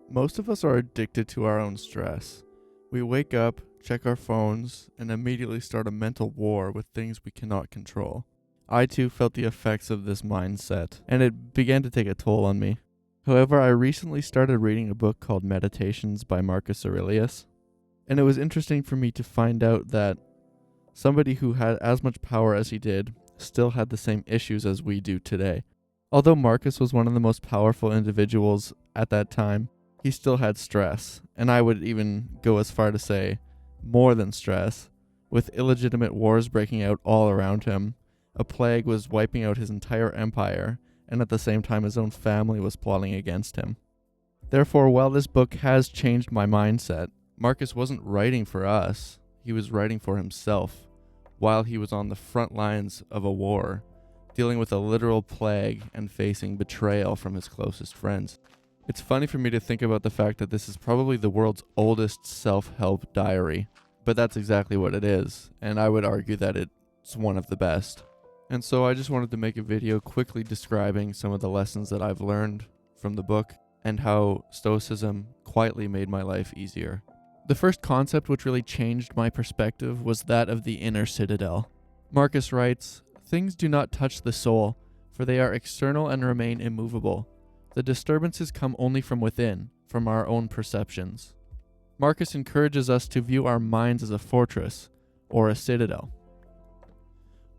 Most of us are addicted to our own stress. We wake up, check our phones, and immediately start a mental war with things we cannot control. I too felt the effects of this mindset, and it began to take a toll on me. However, I recently started reading a book called Meditations by Marcus Aurelius, and it was interesting for me to find out that somebody who had as much power as he did still had the same issues as we do today. Although Marcus was one of the most powerful individuals at that time, he still had stress, and I would even go as far to say more than stress, with illegitimate wars breaking out all around him. A plague was wiping out his entire empire, and at the same time his own family was plotting against him. Therefore, while this book has changed my mindset, Marcus wasn't writing for us, he was writing for himself, while he was on the front lines of a war, dealing with a literal plague and facing betrayal from his closest friends. It's funny for me to think about the fact that this is probably the world's oldest self-help diary, but that's exactly what it is, and I would argue that it's one of the best. And so I just wanted to make a video quickly describing some of the lessons that I've learned from the book and how Stoicism quietly made my life easier. The first concept which really changed my perspective was that of the inner citadel. Marcus writes, "Things do not touch the soul, for they are external and remain immovable. The disturbances come only from within, from our own perceptions." Marcus encourages us to view our minds as a fortress, or a citadel.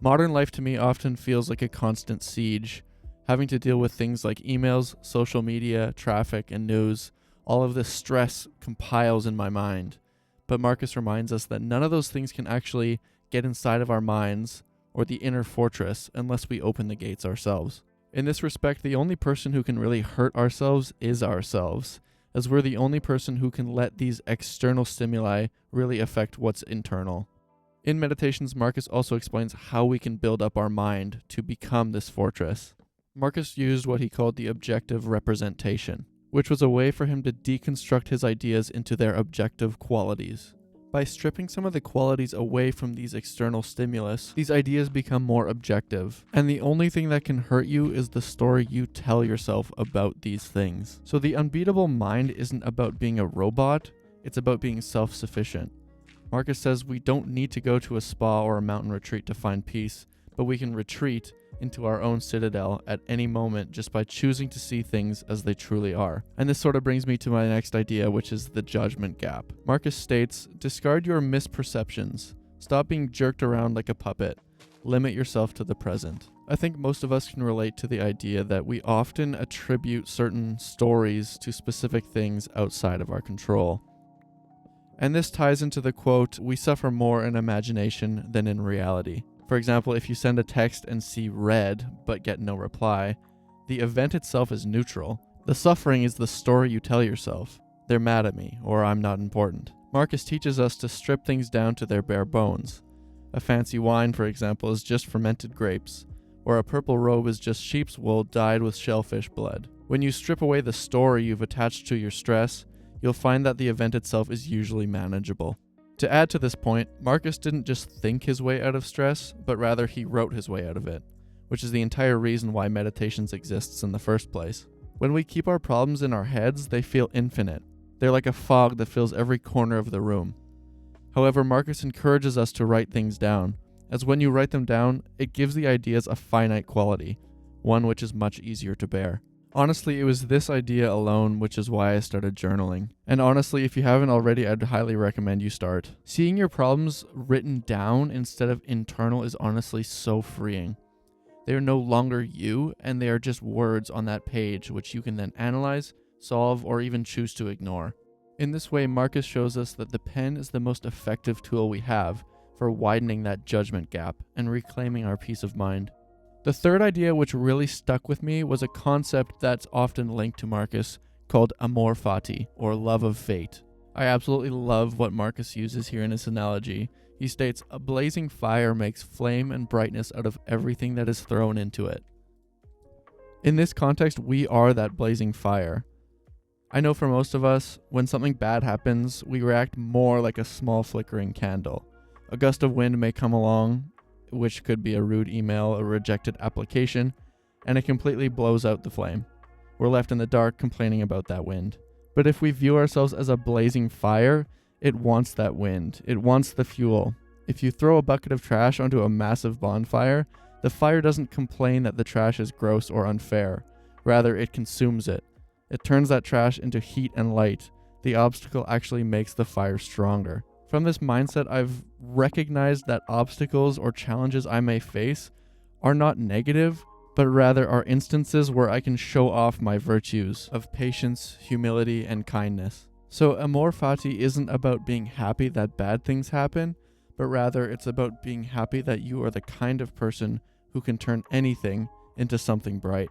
Modern life to me often feels like a constant siege, having to deal with things like emails, social media, traffic, and news. All of this stress compiles in my mind. But Marcus reminds us that none of those things can actually get inside of our minds or the inner fortress unless we open the gates ourselves. In this respect, the only person who can really hurt ourselves is ourselves, as we're the only person who can let these external stimuli really affect what's internal. In Meditations, Marcus also explains how we can build up our mind to become this fortress. Marcus used what he called the objective representation, which was a way for him to deconstruct his ideas into their objective qualities. By stripping some of the qualities away from these external stimulus, these ideas become more objective, and the only thing that can hurt you is the story you tell yourself about these things. So the unbeatable mind isn't about being a robot, it's about being self-sufficient. Marcus says we don't need to go to a spa or a mountain retreat to find peace, but we can retreat into our own citadel at any moment just by choosing to see things as they truly are. And this sort of brings me to my next idea, which is the judgment gap. Marcus states, "Discard your misperceptions. Stop being jerked around like a puppet. Limit yourself to the present." I think most of us can relate to the idea that we often attribute certain stories to specific things outside of our control. And this ties into the quote, "We suffer more in imagination than in reality." For example, if you send a text and see red, but get no reply, the event itself is neutral. The suffering is the story you tell yourself. They're mad at me, or I'm not important. Marcus teaches us to strip things down to their bare bones. A fancy wine, for example, is just fermented grapes, or a purple robe is just sheep's wool dyed with shellfish blood. When you strip away the story you've attached to your stress, you'll find that the event itself is usually manageable. To add to this point, Marcus didn't just think his way out of stress, but rather he wrote his way out of it, which is the entire reason why Meditations exists in the first place. When we keep our problems in our heads, they feel infinite. They're like a fog that fills every corner of the room. However, Marcus encourages us to write things down, as when you write them down, it gives the ideas a finite quality, one which is much easier to bear. Honestly, it was this idea alone which is why I started journaling. And honestly, if you haven't already, I'd highly recommend you start. Seeing your problems written down instead of internal is honestly so freeing. They are no longer you, and they are just words on that page which you can then analyze, solve, or even choose to ignore. In this way, Marcus shows us that the pen is the most effective tool we have for widening that judgment gap and reclaiming our peace of mind. The third idea which really stuck with me was a concept that's often linked to Marcus called amor fati, or love of fate. I absolutely love what Marcus uses here in his analogy. He states, "A blazing fire makes flame and brightness out of everything that is thrown into it." In this context, we are that blazing fire. I know for most of us, when something bad happens, we react more like a small flickering candle. A gust of wind may come along, which could be a rude email, a rejected application, and it completely blows out the flame. We're left in the dark complaining about that wind. But if we view ourselves as a blazing fire, it wants that wind. It wants the fuel. If you throw a bucket of trash onto a massive bonfire, the fire doesn't complain that the trash is gross or unfair. Rather, it consumes it. It turns that trash into heat and light. The obstacle actually makes the fire stronger. From this mindset, I've recognized that obstacles or challenges I may face are not negative, but rather are instances where I can show off my virtues of patience, humility, and kindness. So amor fati isn't about being happy that bad things happen, but rather it's about being happy that you are the kind of person who can turn anything into something bright.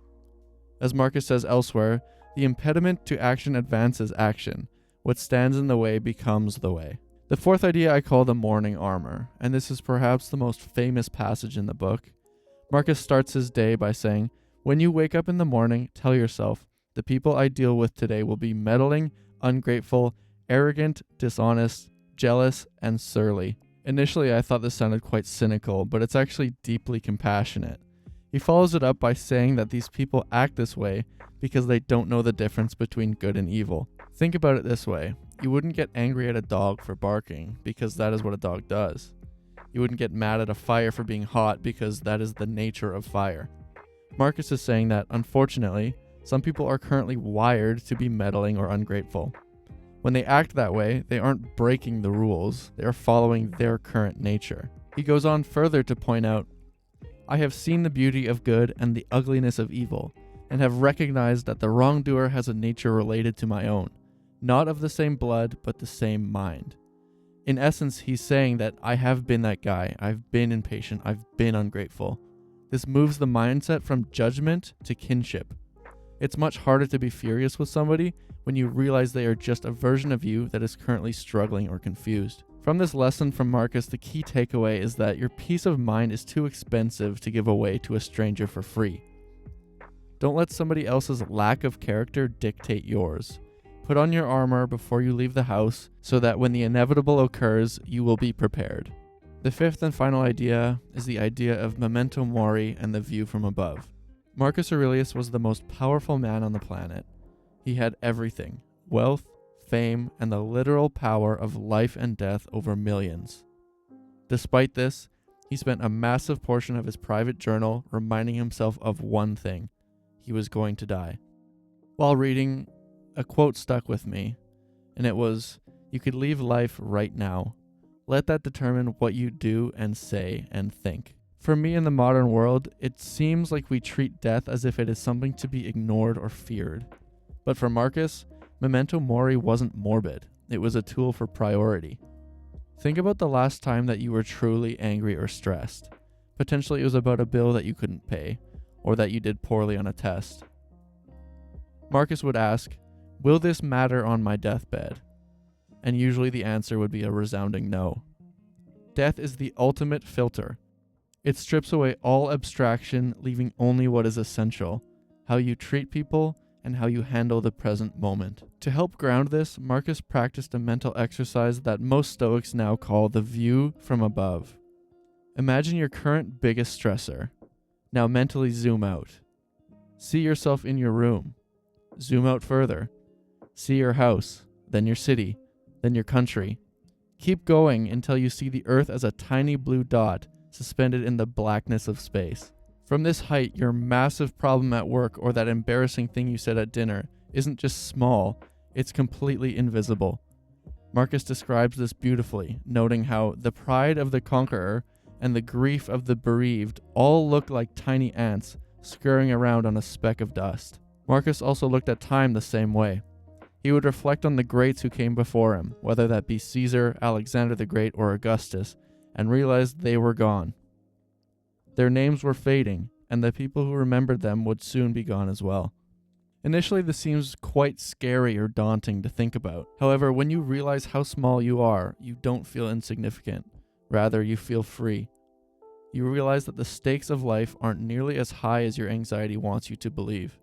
As Marcus says elsewhere, the impediment to action advances action. What stands in the way becomes the way. The fourth idea I call the morning armor, and this is perhaps the most famous passage in the book. Marcus starts his day by saying, "When you wake up in the morning, tell yourself, the people I deal with today will be meddling, ungrateful, arrogant, dishonest, jealous, and surly." Initially, I thought this sounded quite cynical, but it's actually deeply compassionate. He follows it up by saying that these people act this way because they don't know the difference between good and evil. Think about it this way. You wouldn't get angry at a dog for barking, because that is what a dog does. You wouldn't get mad at a fire for being hot, because that is the nature of fire. Marcus is saying that, unfortunately, some people are currently wired to be meddling or ungrateful. When they act that way, they aren't breaking the rules, they are following their current nature. He goes on further to point out, "I have seen the beauty of good and the ugliness of evil, and have recognized that the wrongdoer has a nature related to my own, not of the same blood, but the same mind." In essence, he's saying that I have been that guy, I've been impatient, I've been ungrateful. This moves the mindset from judgment to kinship. It's much harder to be furious with somebody when you realize they are just a version of you that is currently struggling or confused. From this lesson from Marcus, the key takeaway is that your peace of mind is too expensive to give away to a stranger for free. Don't let somebody else's lack of character dictate yours. Put on your armor before you leave the house so that when the inevitable occurs, you will be prepared. The fifth and final idea is the idea of memento mori and the view from above. Marcus Aurelius was the most powerful man on the planet. He had everything: wealth, fame, and the literal power of life and death over millions. Despite this, he spent a massive portion of his private journal reminding himself of one thing: he was going to die. While reading, a quote stuck with me, and it was, "You could leave life right now. Let that determine what you do and say and think." For me, in the modern world, it seems like we treat death as if it is something to be ignored or feared. But for Marcus, memento mori wasn't morbid. It was a tool for priority. Think about the last time that you were truly angry or stressed. Potentially it was about a bill that you couldn't pay, or that you did poorly on a test. Marcus would ask, "Will this matter on my deathbed?" And usually the answer would be a resounding no. Death is the ultimate filter. It strips away all abstraction, leaving only what is essential: how you treat people and how you handle the present moment. To help ground this, Marcus practiced a mental exercise that most Stoics now call the view from above. Imagine your current biggest stressor. Now mentally zoom out. See yourself in your room. Zoom out further. See your house, then your city, then your country. Keep going until you see the earth as a tiny blue dot suspended in the blackness of space. From this height, your massive problem at work or that embarrassing thing you said at dinner isn't just small, it's completely invisible. Marcus describes this beautifully, noting how the pride of the conqueror and the grief of the bereaved all look like tiny ants scurrying around on a speck of dust. Marcus also looked at time the same way. He would reflect on the greats who came before him, whether that be Caesar, Alexander the Great, or Augustus, and realized they were gone. Their names were fading, and the people who remembered them would soon be gone as well. Initially, this seems quite scary or daunting to think about. However, when you realize how small you are, you don't feel insignificant. Rather, you feel free. You realize that the stakes of life aren't nearly as high as your anxiety wants you to believe.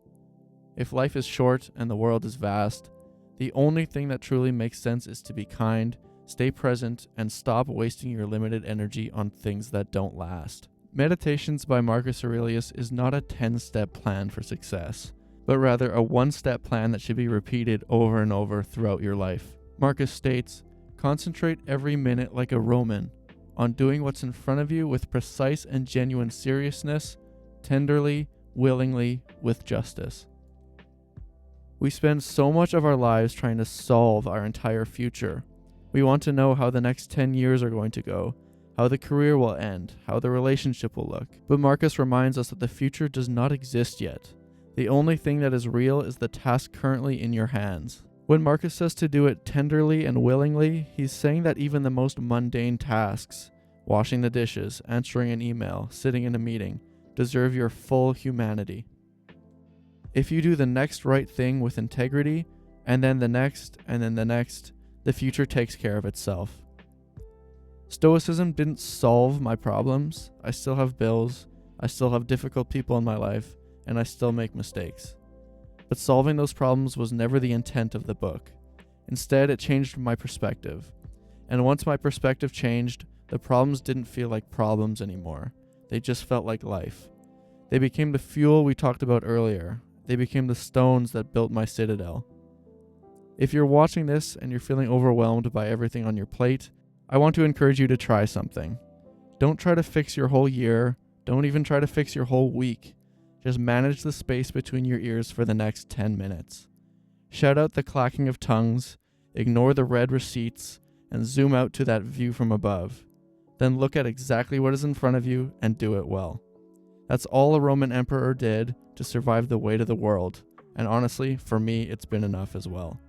If life is short and the world is vast, the only thing that truly makes sense is to be kind, stay present, and stop wasting your limited energy on things that don't last. Meditations by Marcus Aurelius is not a 10-step plan for success, but rather a one-step plan that should be repeated over and over throughout your life. Marcus states, "Concentrate every minute like a Roman on doing what's in front of you with precise and genuine seriousness, tenderly, willingly, with justice." We spend so much of our lives trying to solve our entire future. We want to know how the next 10 years are going to go, how the career will end, how the relationship will look. But Marcus reminds us that the future does not exist yet. The only thing that is real is the task currently in your hands. When Marcus says to do it tenderly and willingly, he's saying that even the most mundane tasks, washing the dishes, answering an email, sitting in a meeting, deserve your full humanity. If you do the next right thing with integrity, and then the next, and then the next, the future takes care of itself. Stoicism didn't solve my problems. I still have bills, I still have difficult people in my life, and I still make mistakes. But solving those problems was never the intent of the book. Instead, it changed my perspective. And once my perspective changed, the problems didn't feel like problems anymore. They just felt like life. They became the fuel we talked about earlier. They became the stones that built my citadel. If you're watching this and you're feeling overwhelmed by everything on your plate, I want to encourage you to try something. Don't try to fix your whole year. Don't even try to fix your whole week. Just manage the space between your ears for the next 10 minutes. Shout out the clacking of tongues, ignore the read receipts, and zoom out to that view from above. Then look at exactly what is in front of you and do it well. That's all a Roman emperor did to survive the weight of the world, and honestly, for me, it's been enough as well.